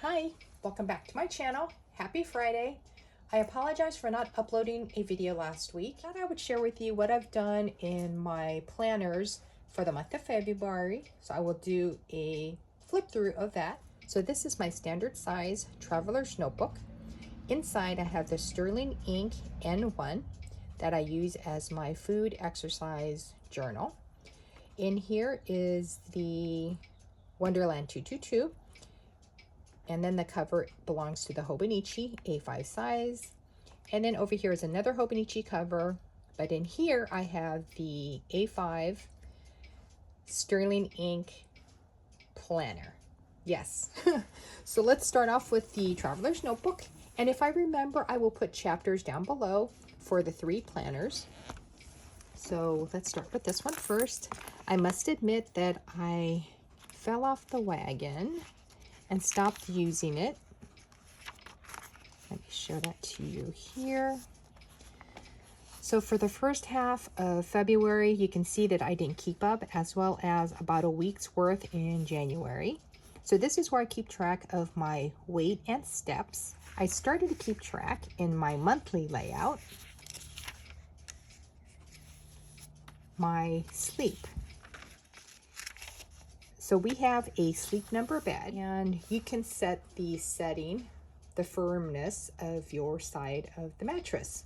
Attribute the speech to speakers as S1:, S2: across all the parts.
S1: Hi, welcome back to my channel. Happy Friday. I apologize for not uploading a video last week. I thought I would share with you what I've done in my planners for the month of February. So I will do a flip through of that. So this is my standard size traveler's notebook. Inside I have the Sterling Ink N1 that I use as my food exercise journal. In here is the Wonderland 222. And then the cover belongs to the Hobonichi A5 size. And then over here is another Hobonichi cover. But in here I have the A5 Sterling Ink planner. Yes. So let's start off with the Traveler's Notebook. And if I remember, I will put chapters down below for the 3 planners. So let's start with this one first. I must admit that I fell off the wagon and stopped using it. Let me show that to you here. So for the first half of February, you can see that I didn't keep up, as well as about a week's worth in January. So this is where I keep track of my weight and steps. I started to keep track in my monthly layout. My sleep. So we have a Sleep Number bed, and you can set the setting, the firmness of your side of the mattress.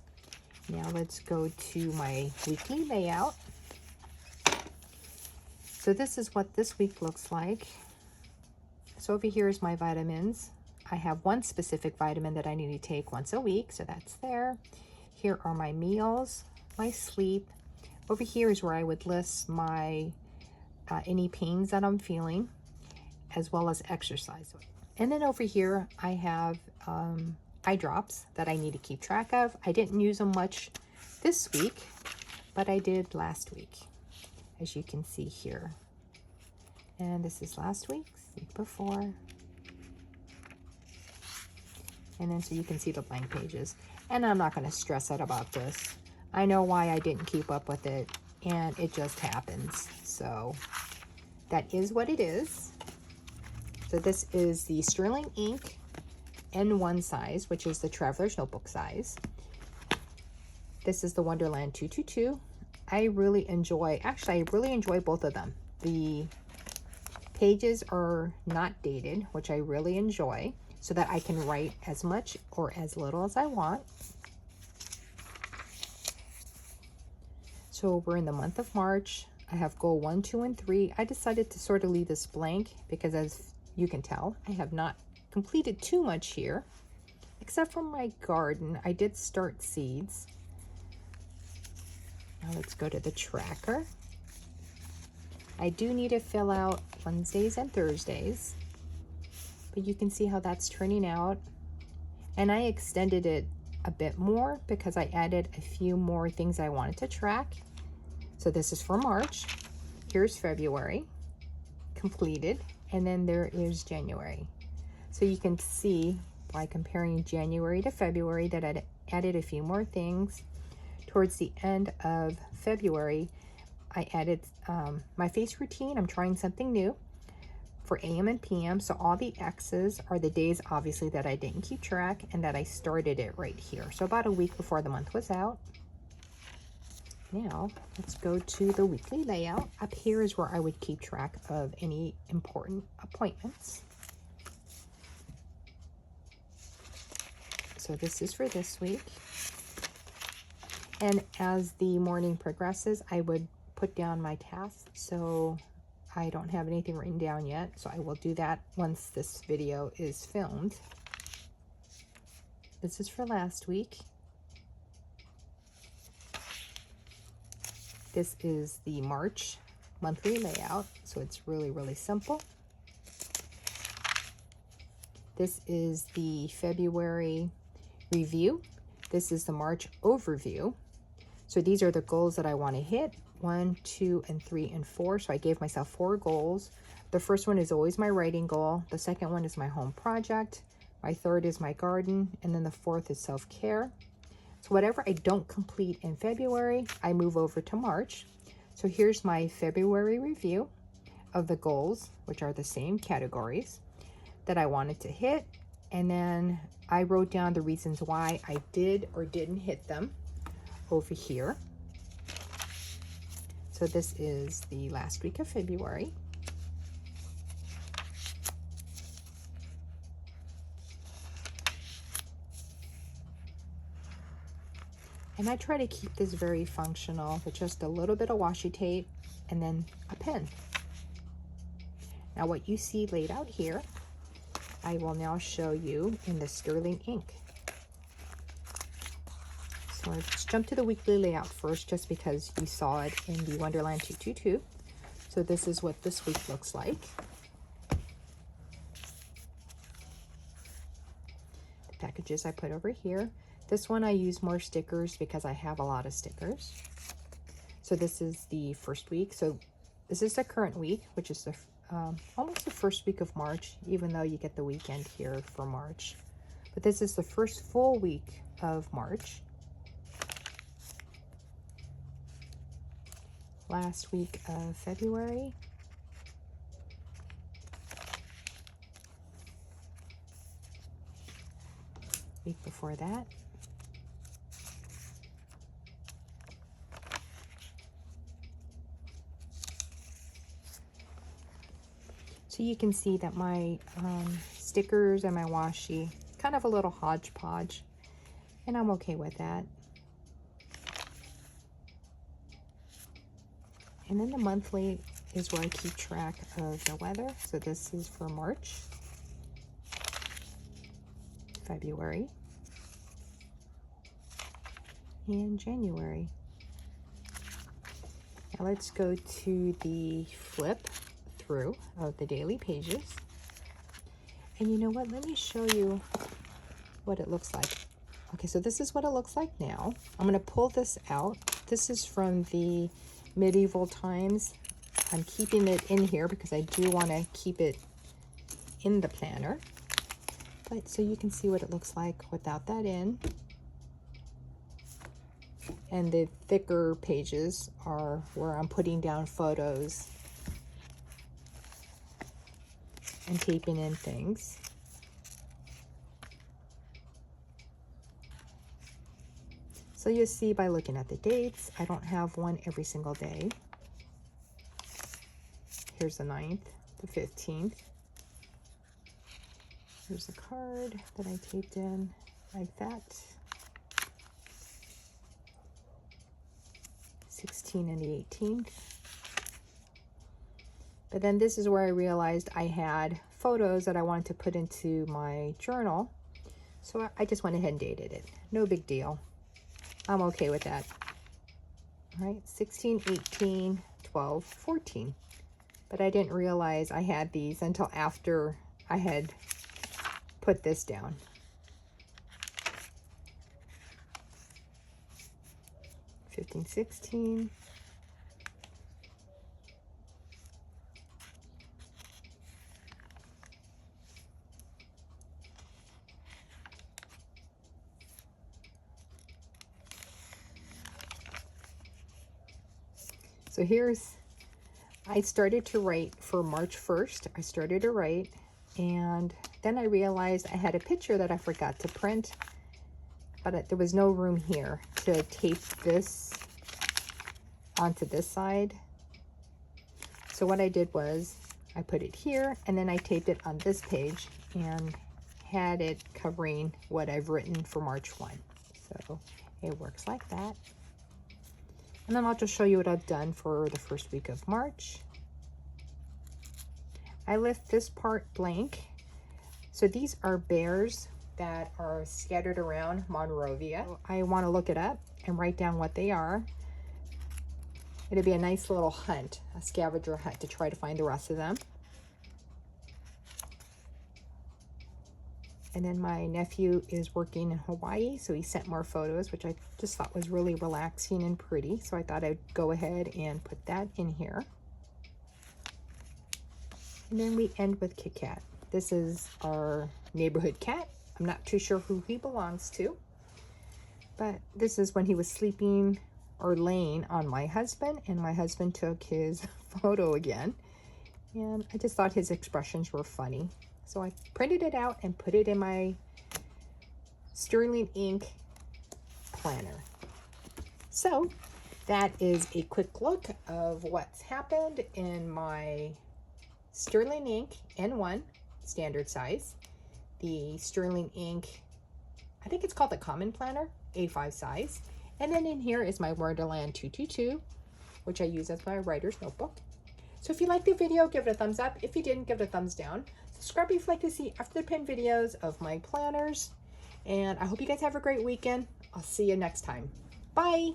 S1: Now let's go to my weekly layout. So this is what this week looks like. So over here is my vitamins. I have one specific vitamin that I need to take once a week, so that's there. Here are my meals, my sleep. Over here is where I would list my any pains that I'm feeling, as well as exercise. And then over here I have eye drops that I need to keep track of. I didn't use them much this week, but I did last week, as you can see here. And this is last week before. And then so you can see the blank pages. And I'm not going to stress out about this. I know why I didn't keep up with it, and it just happens. So that is what it is. So this is the Sterling Ink N1 size, which is the Traveler's Notebook size. This is the Wonderland 222. I really enjoy both of them. The pages are not dated, which I really enjoy, so that I can write as much or as little as I want. So we're in the month of March. I have goal 1, 2, and 3. I decided to sort of leave this blank because, as you can tell, I have not completed too much here, except for my garden. I did start seeds. Now let's go to the tracker. I do need to fill out Wednesdays and Thursdays, but you can see how that's turning out. And I extended it a bit more because I added a few more things I wanted to track. So this is for March. Here's February, completed. And then there is January. So you can see by comparing January to February that I added a few more things. Towards the end of February, I added my face routine. I'm trying something new for AM and PM. So all the X's are the days, obviously, that I didn't keep track and that I started it right here. So about a week before the month was out. Now let's go to the weekly layout. Up here is where I would keep track of any important appointments. So this is for this week. And as the morning progresses, I would put down my tasks. So I don't have anything written down yet, so I will do that once this video is filmed. This is for last week. This is the March monthly layout, so it's really, really simple. This is the February review. This is the March overview. So these are the goals that I want to hit: 1, 2, and 3, and 4. So I gave myself 4 goals. The first one is always my writing goal. The second one is my home project. My third is my garden. And then the fourth is self-care. So whatever I don't complete in February, I move over to March. So here's my February review of the goals, which are the same categories. that I wanted to hit, and then I wrote down the reasons why I did or didn't hit them over here. So this is the last week of February. And I try to keep this very functional with just a little bit of washi tape and then a pen. Now what you see laid out here, I will now show you in the sterling ink. So let's jump to the weekly layout first, just because you saw it in the Wonderland 222. So this is what this week looks like. The packages I put over here. This one I use more stickers because I have a lot of stickers. So this is the first week. So this is the current week, which is the almost the first week of March, even though you get the weekend here for March. But this is the first full week of March. Last week of February. Week before that. So you can see that my stickers and my washi, kind of a little hodgepodge, and I'm okay with that. And then the monthly is where I keep track of the weather. So this is for March, February, and January. Now let's go to the flip through of the daily pages. And you know what? Let me show you what it looks like. Okay, so this is what it looks like now. I'm going to pull this out. This is from the medieval times. I'm keeping it in here because I do want to keep it in the planner. But so you can see what it looks like without that in. And the thicker pages are where I'm putting down photos and taping in things. So you'll see by looking at the dates, I don't have one every single day. Here's the 9th, the 15th. Here's the card that I taped in like that. 16 and the 18th. But then this is where I realized I had photos that I wanted to put into my journal. So I just went ahead and dated it. No big deal. I'm okay with that. All right, 16, 18, 12, 14. But I didn't realize I had these until after I had put this down. $15, $16. So I started to write for March 1st. I started to write, and then I realized I had a picture that I forgot to print, but there was no room here to tape this onto this side. So what I did was I put it here, and then I taped it on this page and had it covering what I've written for March 1. So it works like that. And then I'll just show you what I've done for the first week of March. I left this part blank. So these are bears that are scattered around Monrovia. So I want to look it up and write down what they are. It'll be a nice little hunt, a scavenger hunt, to try to find the rest of them. And then my nephew is working in Hawaii, so he sent more photos, which I just thought was really relaxing and pretty. So I thought I'd go ahead and put that in here. And then we end with Kit Kat. This is our neighborhood cat. I'm not too sure who he belongs to, but this is when he was sleeping or laying on my husband, and my husband took his photo again. And I just thought his expressions were funny. So I printed it out and put it in my Sterling ink planner. So that is a quick look of what's happened in my Sterling ink N1 standard size, the Sterling ink, I think it's called the Common Planner, A5 size, and then in here is my Wonderland 222, which I use as my writer's notebook. So if you liked the video, give it a thumbs up. If you didn't, give it a thumbs down. Subscribe if you'd like to see after the pin videos of my planners. And I hope you guys have a great weekend. I'll see you next time. Bye.